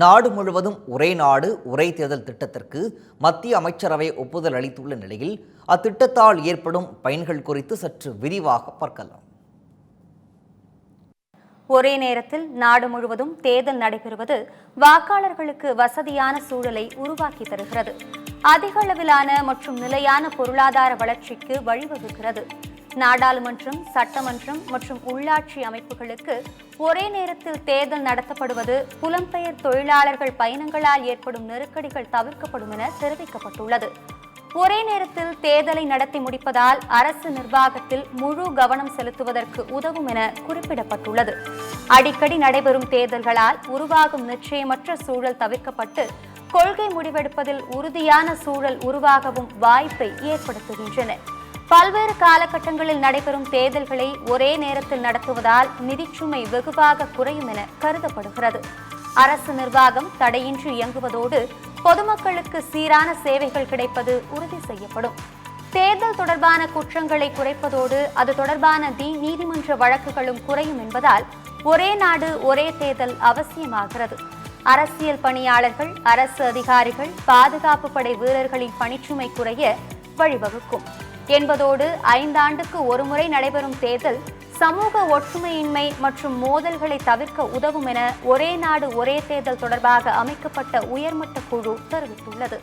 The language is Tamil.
நாடு முழுவதும் ஒரே நாடு ஒரே தேர்தல் திட்டத்திற்கு மத்திய அமைச்சரவை ஒப்புதல் அளித்துள்ள நிலையில் அத்திட்டத்தால் ஏற்படும் பயன்கள் குறித்து சற்று விரிவாக பார்க்கலாம். ஒரே நேரத்தில் நாடு முழுவதும் தேர்தல் நடைபெறுவது வாக்காளர்களுக்கு வசதியான சூழலை உருவாக்கி தருகிறது. அதிக அளவிலான மற்றும் நிலையான பொருளாதார வளர்ச்சிக்கு வழிவகுக்கிறது. நாடாளுமன்றம், சட்டமன்றம் மற்றும் உள்ளாட்சி அமைப்புகளுக்கு ஒரே நேரத்தில் தேர்தல் நடத்தப்படுவது புலம்பெயர் தொழிலாளர்கள் பயணங்களால் ஏற்படும் நெருக்கடிகள் தவிர்க்கப்படும் என தெரிவிக்கப்பட்டுள்ளது. ஒரே நேரத்தில் தேர்தலை நடத்தி முடிப்பதால் அரசு நிர்வாகத்தில் முழு கவனம் செலுத்துவதற்கு உதவும் என குறிப்பிடப்பட்டுள்ளது. அடிக்கடி நடைபெறும் தேர்தல்களால் உருவாகும் நிச்சயமற்ற சூழல் தவிர்க்கப்பட்டு கொள்கை முடிவெடுப்பதில் உறுதியான சூழல் உருவாகவும் வாய்ப்பை ஏற்படுத்துகின்றன. பல்வேறு காலகட்டங்களில் நடைபெறும் தேர்தல்களை ஒரே நேரத்தில் நடத்துவதால் நிதிச்சுமை வெகுவாக குறையும் என கருதப்படுகிறது. அரசு நிர்வாகம் தடையின்றி இயங்குவதோடு பொதுமக்களுக்கு சீரான சேவைகள் கிடைப்பது உறுதி செய்யப்படும். தேர்தல் தொடர்பான குற்றங்களை குறைப்பதோடு அது தொடர்பான நீதிமன்ற வழக்குகளும் குறையும் என்பதால் ஒரே நாடு ஒரே தேர்தல் அவசியமாகிறது. அரசியல் பணியாளர்கள், அரசு அதிகாரிகள், பாதுகாப்பு படை வீரர்களின் பணிச்சுமை குறைய வழிவகுக்கும் என்பதோடு 5 ஆண்டுக்கு ஒருமுறை நடைபெறும் தேர்தல் சமூக ஒற்றுமையின்மை மற்றும் மோதல்களை தவிர்க்க உதவும் என ஒரே நாடு ஒரே தேர்தல் தொடர்பாக அமைக்கப்பட்ட உயர்மட்ட குழு தெரிவித்துள்ளது.